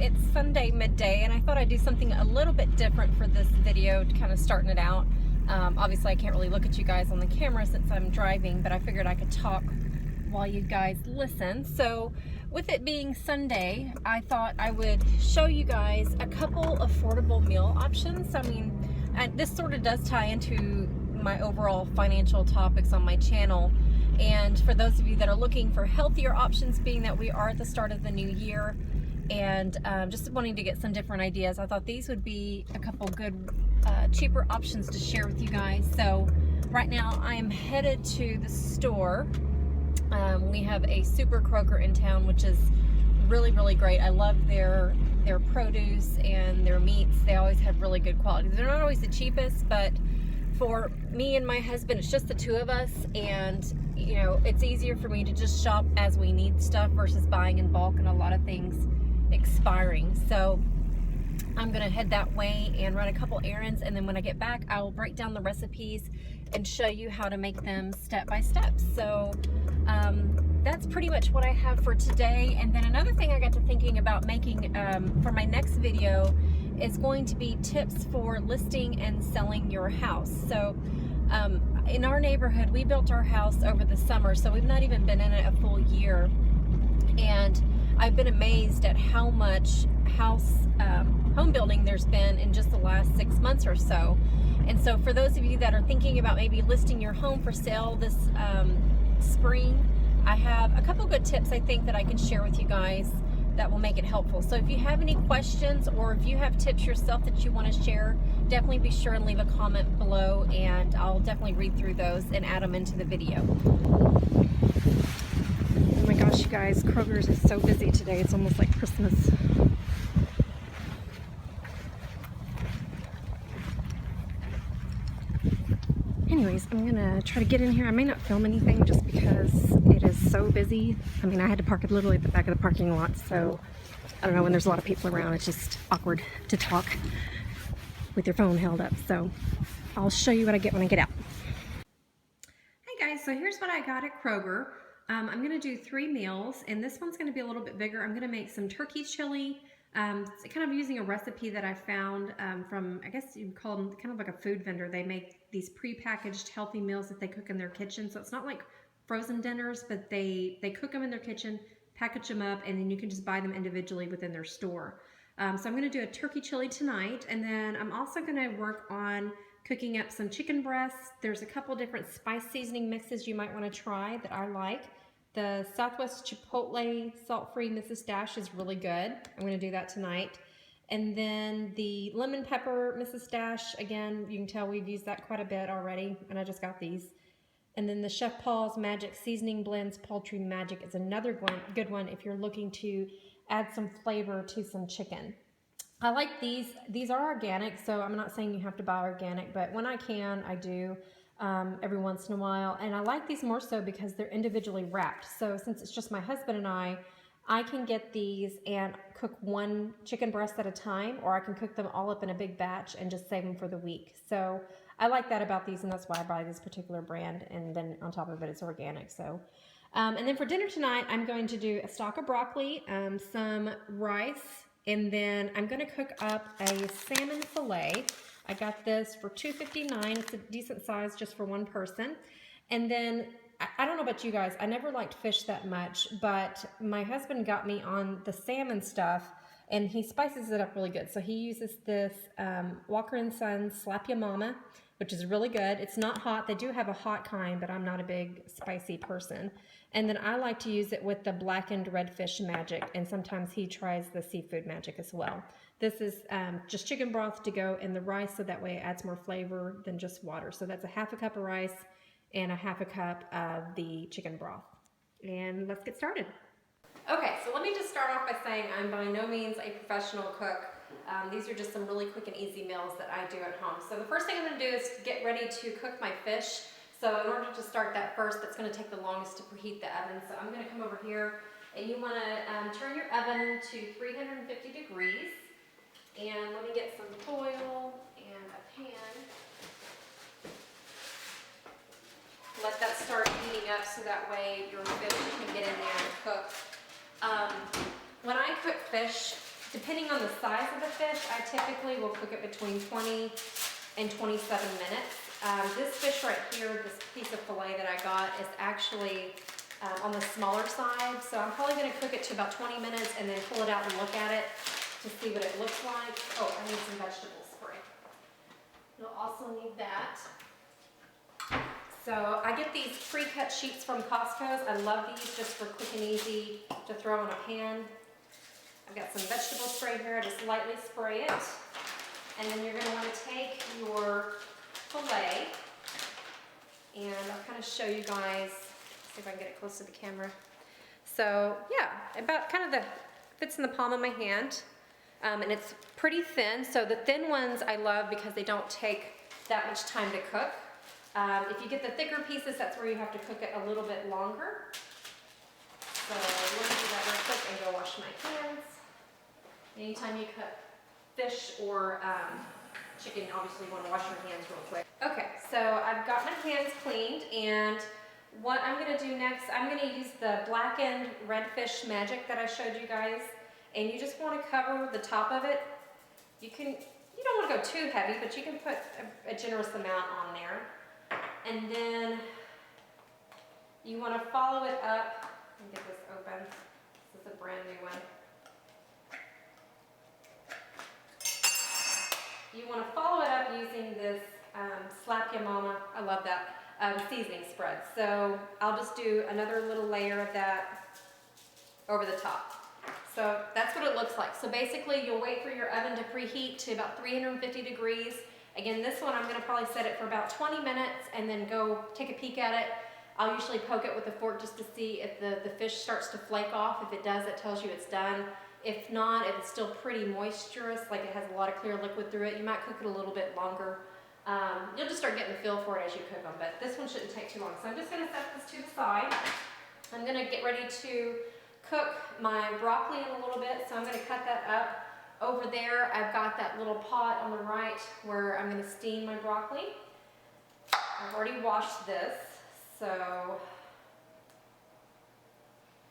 it's Sunday midday, and I thought I'd do something a little bit different for this video, to kind of starting it out. Obviously I can't really look at you guys on the camera since I'm driving, but I figured I could talk while you guys listen. So with it being Sunday, I thought I would show you guys a couple affordable meal options. I mean, this sort of does tie into my overall financial topics on my channel. And for those of you that are looking for healthier options, being that we are at the start of the new year, and just wanting to get some different ideas, I thought these would be a couple good cheaper options to share with you guys. So right now I am headed to the store. We have a super Kroger in town, which is really great. I love their produce and their meats. They always have really good quality. They're not always the cheapest, but for me and my husband, it's just the two of us, and you know, it's easier for me to just shop as we need stuff versus buying in bulk and a lot of things expiring. So I'm gonna head that way and run a couple errands, and then when I get back, I will break down the recipes and show you how to make them step by step. So that's pretty much what I have for today. And then another thing I got to thinking about making for my next video is going to be tips for listing and selling your house. So in our neighborhood, we built our house over the summer, so we've not even been in it a full year, and I've been amazed at how much home building there's been in just the last 6 months or so. And so for those of you that are thinking about maybe listing your home for sale this spring, I have a couple good tips I think that I can share with you guys that will make it helpful. So if you have any questions, or if you have tips yourself that you want to share, definitely be sure and leave a comment below, and I'll definitely read through those and add them into the video. Oh my gosh, you guys, Kroger's is so busy today. It's almost like Christmas. Anyways, I'm gonna try to get in here. I may not film anything just because it is so busy. I mean, I had to park it literally at the back of the parking lot, so I don't know, when there's a lot of people around, it's just awkward to talk with your phone held up. So I'll show you what I get when I get out. Hey guys, so here's what I got at Kroger. I'm gonna do 3 meals, and this one's gonna be a little bit bigger. I'm gonna make some turkey chili. Kind of using a recipe that I found from, I guess you'd call them kind of like a food vendor. They make these pre-packaged healthy meals that they cook in their kitchen. So it's not like frozen dinners, but they cook them in their kitchen, package them up, and then you can just buy them individually within their store. So I'm going to do a turkey chili tonight, and then I'm also going to work on cooking up some chicken breasts. There's a couple different spice seasoning mixes you might want to try that I like. The Southwest Chipotle salt-free Mrs. Dash is really good. I'm going to do that tonight. And then the lemon pepper Mrs. Dash, again, you can tell we've used that quite a bit already, and I just got these. And then the Chef Paul's Magic Seasoning Blends Poultry Magic is another good one if you're looking to add some flavor to some chicken. I like these. These are organic, so I'm not saying you have to buy organic, but when I can, I do. Every once in a while, and I like these more so because they're individually wrapped. So since it's just my husband and I can get these and cook one chicken breast at a time, or I can cook them all up in a big batch and just save them for the week. So I like that about these, and that's why I buy this particular brand, and then on top of it, it's organic. So and then for dinner tonight, I'm going to do a stalk of broccoli, some rice, and then I'm going to cook up a salmon fillet. I got this for $2.59. It's a decent size just for one person. And then, I don't know about you guys, I never liked fish that much, but my husband got me on the salmon stuff, and he spices it up really good. So he uses this Walker & Sons Slap Ya Mama, which is really good. It's not hot. They do have a hot kind, but I'm not a big spicy person. And then I like to use it with the blackened redfish magic, and sometimes he tries the seafood magic as well. This is just chicken broth to go in the rice, so that way it adds more flavor than just water. So that's a half a cup of rice and a half a cup of the chicken broth. And let's get started. Okay, so let me just start off by saying I'm by no means a professional cook. These are just some really quick and easy meals that I do at home. So the first thing I'm going to do is get ready to cook my fish. So in order to start that first, that's going to take the longest to preheat the oven. So I'm going to come over here, and you want to turn your oven to 350 degrees. And let me get some foil and a pan. Let that start heating up so that way your fish can get in there and cook. When I cook fish, Depending on the size of the fish, I typically will cook it between 20 and 27 minutes. This fish right here, this piece of filet that I got, is actually on the smaller side, so I'm probably going to cook it to about 20 minutes and then pull it out and look at it to see what it looks like. Oh, I need some vegetable spray. You'll also need that. So I get these pre-cut sheets from Costco's. I love these just for quick and easy to throw in a pan. I've got some vegetable spray here. I just lightly spray it. And then you're going to want to take your filet, and I'll kind of show you guys, see if I can get it close to the camera. So yeah, about kind of fits in the palm of my hand, and it's pretty thin. So the thin ones I love because they don't take that much time to cook. If you get the thicker pieces, that's where you have to cook it a little bit longer. So I'm going to do that real quick and go wash my hands. Anytime you cut fish or chicken, obviously you want to wash your hands real quick. Okay, so I've got my hands cleaned, and what I'm going to do next, I'm going to use the blackened redfish magic that I showed you guys, and you just want to cover the top of it. You don't want to go too heavy, but you can put a generous amount on there. And then you want to follow it up. Let me get this open. This is a brand new one. You want to follow it up using this Slap Ya Mama, I love that, seasoning spread. So I'll just do another little layer of that over the top. So that's what it looks like. So basically you'll wait for your oven to preheat to about 350 degrees. Again, this one I'm going to probably set it for about 20 minutes and then go take a peek at it. I'll usually poke it with a fork just to see if the fish starts to flake off. If it does, that tells you it's done. If not, if it's still pretty moisturous, like it has a lot of clear liquid through it, you might cook it a little bit longer. You'll just start getting a feel for it as you cook them, but this one shouldn't take too long. So I'm just going to set this to the side. I'm going to get ready to cook my broccoli in a little bit, so I'm going to cut that up. Over there, I've got that little pot on the right where I'm going to steam my broccoli. I've already washed this, so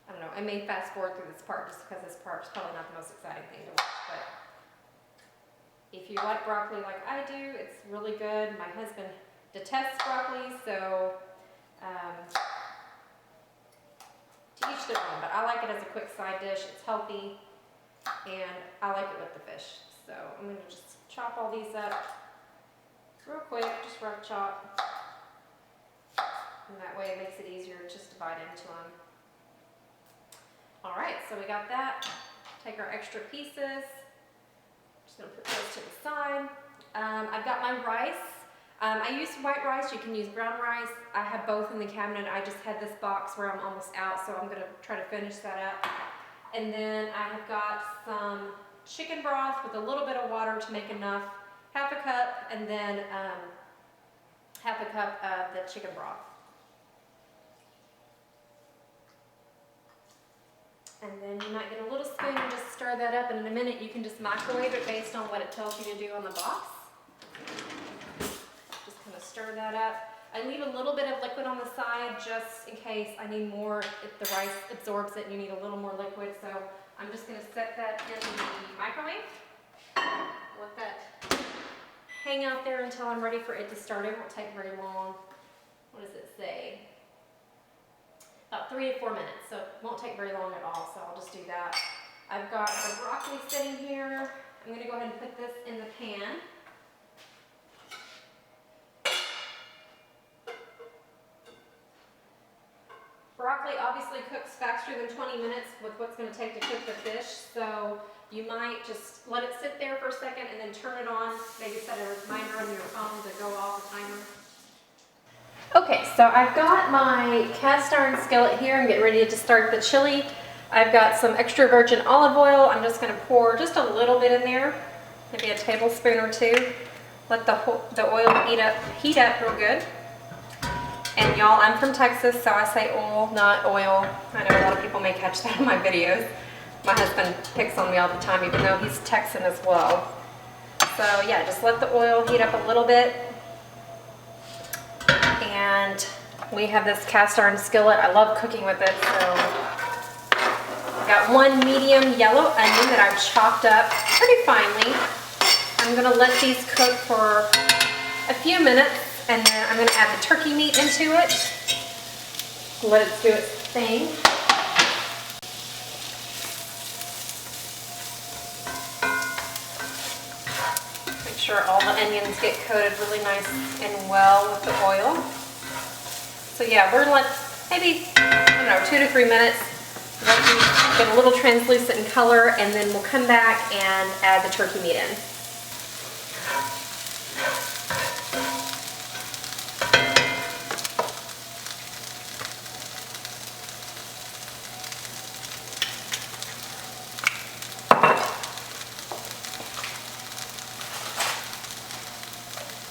I don't know, I may fast forward through this part just because this part is probably not the most exciting thing to watch, but if you like broccoli like I do, it's really good. My husband detests broccoli, so to each their own, but I like it as a quick side dish. It's healthy, and I like it with the fish. So I'm going to just chop all these up real quick, just rough chop, and that way it makes it easier to just divide into them. All right, so we got that. Take our extra pieces. Just gonna put those to the side. I've got my rice. I use white rice, you can use brown rice. I have both in the cabinet. I just had this box where I'm almost out, so I'm gonna try to finish that up. And then I have got some chicken broth with a little bit of water to make enough, half a cup, and then half a cup of the chicken broth. And then you might get a little spoon and just stir that up, and in a minute you can just microwave it based on what it tells you to do on the box. Just kind of stir that up. I leave a little bit of liquid on the side just in case I need more, if the rice absorbs it and you need a little more liquid. So I'm just going to set that in the microwave. Let that hang out there until I'm ready for it to start. It won't take very long. What does it say? About 3 to 4 minutes, so it won't take very long at all, so I'll just do that. I've got the broccoli sitting here. I'm going to go ahead and put this in the pan. Broccoli obviously cooks faster than 20 minutes with what's going to take to cook the fish, so you might just let it sit there for a second and then turn it on. Maybe set a reminder on your phone to go off the timer. Okay, so I've got my cast iron skillet here. I'm getting ready to start the chili. I've got some extra virgin olive oil. I'm just going to pour just a little bit in there, maybe a tablespoon or two. Let the oil heat up real good. And y'all, I'm from Texas, so I say oil, not oil. I know a lot of people may catch that in my videos. My husband picks on me all the time, even though he's Texan as well. So yeah, just let the oil heat up a little bit. And we have this cast iron skillet. I love cooking with it, so got one medium yellow onion that I've chopped up pretty finely. I'm gonna let these cook for a few minutes, and then I'm gonna add the turkey meat into it. Let it do its thing. Make sure all the onions get coated really nice and well with the oil. So yeah, we're gonna let maybe, I don't know, 2 to 3 minutes. Let these get a little translucent in color, and then we'll come back and add the turkey meat in.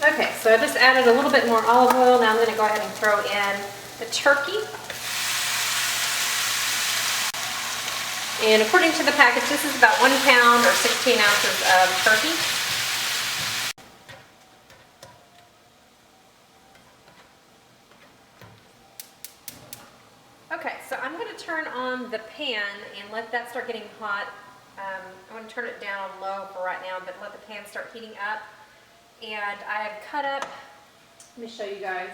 Okay, so I just added a little bit more olive oil. Now I'm going to go ahead and throw in the turkey. And according to the package, this is about 1 pound or 16 ounces of turkey. Okay, so I'm going to turn on the pan and let that start getting hot. I'm going to turn it down low for right now, but let the pan start heating up. And I have cut up, let me show you guys.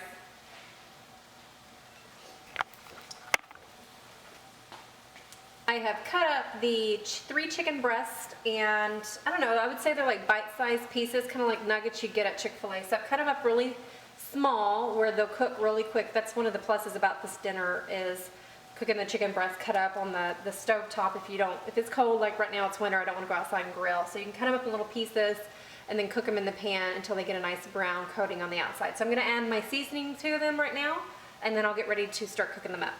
I have cut up the 3 chicken breasts, and I don't know, I would say they're like bite-sized pieces, kind of like nuggets you get at Chick-fil-A. So I've cut them up really small where they'll cook really quick. That's one of the pluses about this dinner, is cooking the chicken breast cut up on the stove top. If it's cold, like right now it's winter, I don't want to go outside and grill. So you can cut them up in little pieces and then cook them in the pan until they get a nice brown coating on the outside. So I'm going to add my seasoning to them right now, and then I'll get ready to start cooking them up.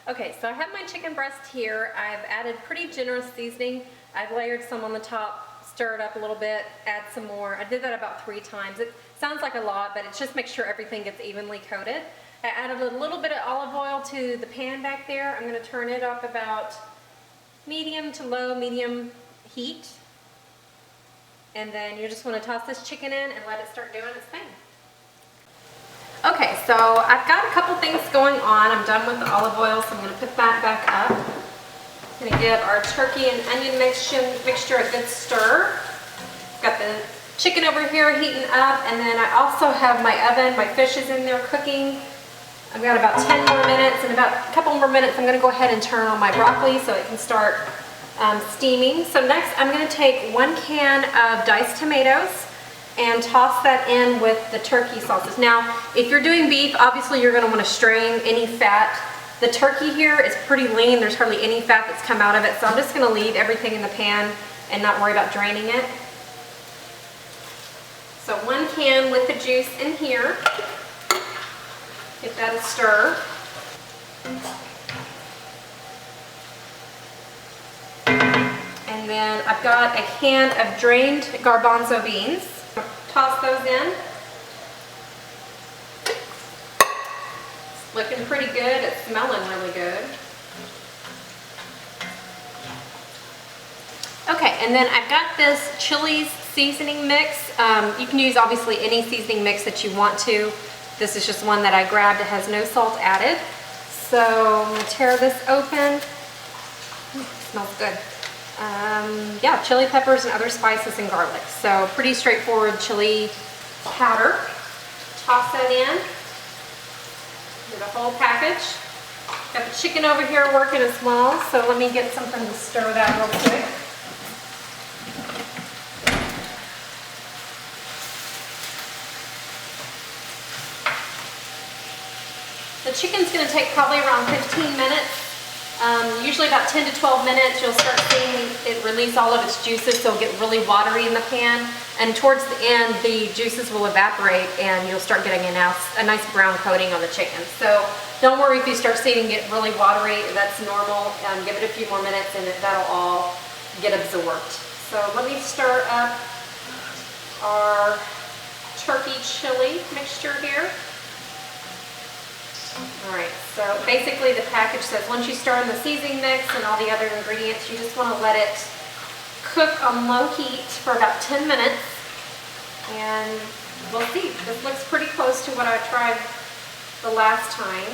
Okay, so I have my chicken breast here. I've added pretty generous seasoning. I've layered some on the top, stirred up a little bit, add some more. I did that about 3 times. It sounds like a lot, but it's just make sure everything gets evenly coated. I added a little bit of olive oil to the pan back there. I'm going to turn it up about medium to low, medium heat. And then you just want to toss this chicken in and let it start doing its thing. Okay, so I've got a couple things going on. I'm done with the olive oil, so I'm going to put that back up. I'm going to give our turkey and onion mixture a good stir. Got the chicken over here heating up, and then I also have my oven. My fish is in there cooking. I've got about 10 more minutes, and about a couple more minutes I'm going to go ahead and turn on my broccoli so it can start steaming. So next I'm going to take 1 can of diced tomatoes and toss that in with the turkey sauces. Now, if you're doing beef, obviously you're going to want to strain any fat. The turkey here is pretty lean. There's hardly any fat that's come out of it, so I'm just going to leave everything in the pan and not worry about draining it. So 1 can with the juice in here. Give that a stir. And then I've got a can of drained garbanzo beans. Toss those in. It's looking pretty good. It's smelling really good. Okay, and then I've got this Chili's seasoning mix. You can use obviously any seasoning mix that you want to. This is just one that I grabbed. It has no salt added. So I'm going to tear this open. It smells good. Yeah, chili peppers and other spices and garlic. So pretty straightforward chili powder. Toss that in. Do the whole package. Got the chicken over here working as well, so let me get something to stir that real quick. The chicken's going to take probably around 15 minutes. Usually about 10 to 12 minutes, you'll start seeing it release all of its juices, so it'll get really watery in the pan. And towards the end, the juices will evaporate and you'll start getting a nice brown coating on the chicken. So don't worry if you start seeing it get really watery. That's normal. Give it a few more minutes and that'll all get absorbed. So let me stir up our turkey chili mixture here. Alright, so basically the package says once you stir in the seasoning mix and all the other ingredients, you just want to let it cook on low heat for about 10 minutes. And we'll see. This looks pretty close to what I tried the last time.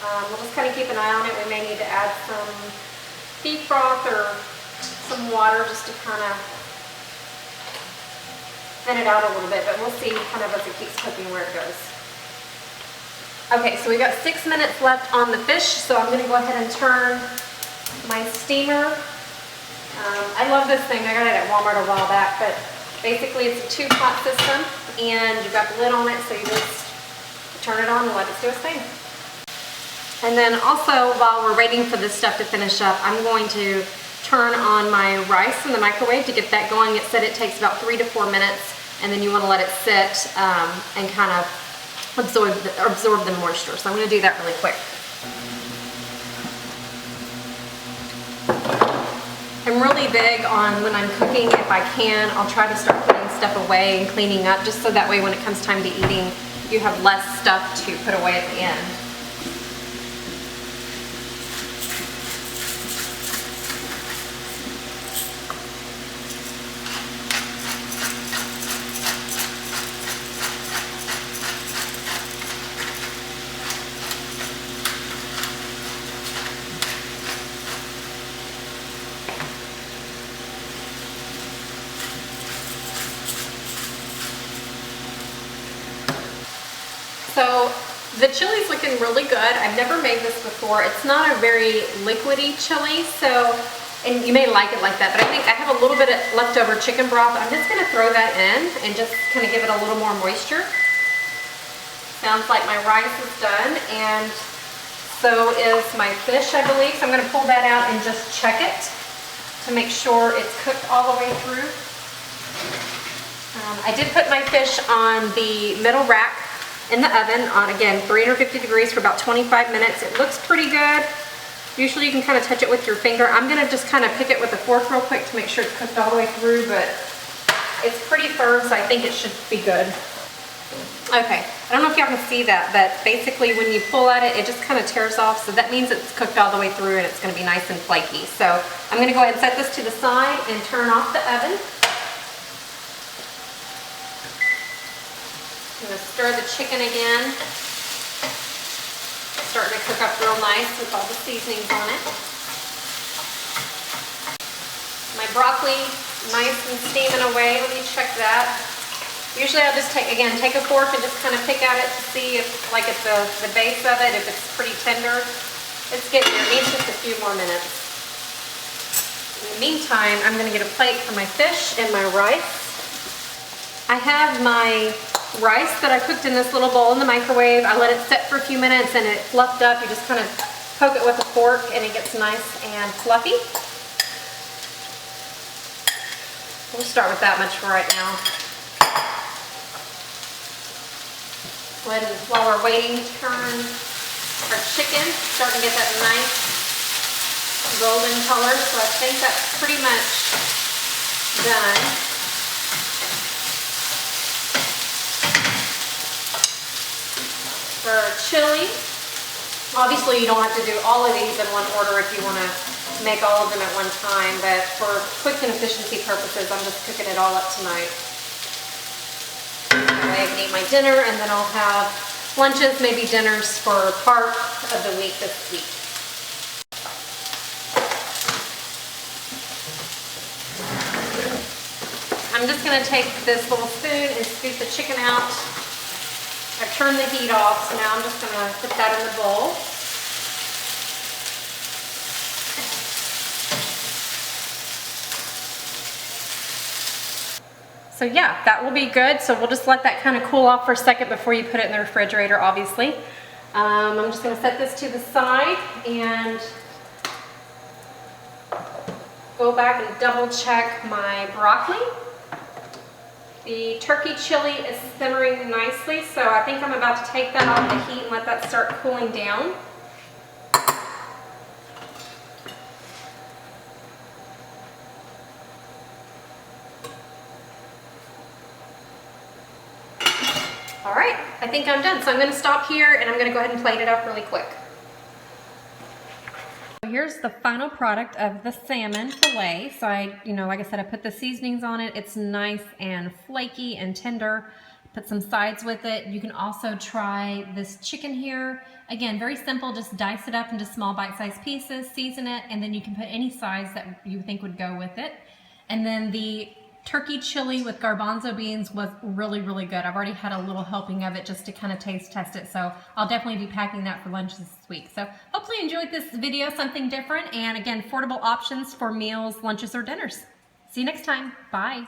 We'll just kind of keep an eye on it. We may need to add some beef broth or some water just to kind of thin it out a little bit, but we'll see kind of as it keeps cooking where it goes. Okay, so we got 6 minutes left on the fish, so I'm going to go ahead and turn my steamer. I love this thing. I got it at Walmart a while back, but basically it's a 2-pot system, and you've got the lid on it, so you just turn it on and let it do its thing. And then also, while we're waiting for this stuff to finish up, I'm going to turn on my rice in the microwave to get that going. It said it takes about 3 to 4 minutes, and then you want to let it sit and kind of absorb the moisture. So I'm going to do that really quick. I'm really big on when I'm cooking, if I can, I'll try to start putting stuff away and cleaning up, just so that way when it comes time to eating, you have less stuff to put away at the end. So the chili's looking really good. I've never made this before. It's not a very liquidy chili, so, and you may like it like that, but I think I have a little bit of leftover chicken broth. I'm just gonna throw that in and just kind of give it a little more moisture. Sounds like my rice is done, and so is my fish, I believe. So I'm gonna pull that out and just check it to make sure it's cooked all the way through. I did put my fish on the middle rack in the oven on, again, 350 degrees for about 25 minutes. It looks pretty good. Usually you can kind of touch it with your finger. I'm gonna just kind of pick it with a fork real quick to make sure it's cooked all the way through, but it's pretty firm, so I think it should be good. Okay, I don't know if y'all can see that, but basically when you pull at it, it just kind of tears off, so that means it's cooked all the way through and it's gonna be nice and flaky. So I'm gonna go ahead and set this to the side and turn off the oven. I'm going to stir the chicken again. It's starting to cook up real nice with all the seasonings on it. My broccoli, nice and steaming away. Let me check that. Usually I'll just take a fork and just kind of pick at it to see if, like at the base of it, if it's pretty tender. It's getting there. It needs just a few more minutes. In the meantime, I'm going to get a plate for my fish and my rice. I have my rice that I cooked in this little bowl in the microwave. I let it sit for a few minutes and it fluffed up. You just kind of poke it with a fork and it gets nice and fluffy. We'll start with that much for right now. While we're waiting, turn our chicken. Starting to get that nice golden color, so I think that's pretty much done. For chili, obviously you don't have to do all of these in one order if you want to make all of them at one time, but for quick and efficiency purposes, I'm just cooking it all up tonight. That way I can eat my dinner, and then I'll have lunches, maybe dinners for part of the week this week. I'm just going to take this little spoon and scoop the chicken out. I've turned the heat off, so now I'm just going to put that in the bowl. So yeah, that will be good. So we'll just let that kind of cool off for a second before you put it in the refrigerator, obviously. I'm just going to set this to the side and go back and double check my broccoli. The turkey chili is simmering nicely, so I think I'm about to take that off the heat and let that start cooling down. All right, I think I'm done. So I'm going to stop here and I'm going to go ahead and plate it up really quick. Here's the final product of the salmon fillet. So like I said, I put the seasonings on it. It's nice and flaky and tender, put some sides with it. You can also try this chicken here. Again, very simple, just dice it up into small bite-sized pieces, season it, and then you can put any sides that you think would go with it. And then the turkey chili with garbanzo beans was really, really good. I've already had a little helping of it just to kind of test it. So I'll definitely be packing that for lunch this week. So hopefully you enjoyed this video, something different. And again, affordable options for meals, lunches, or dinners. See you next time. Bye.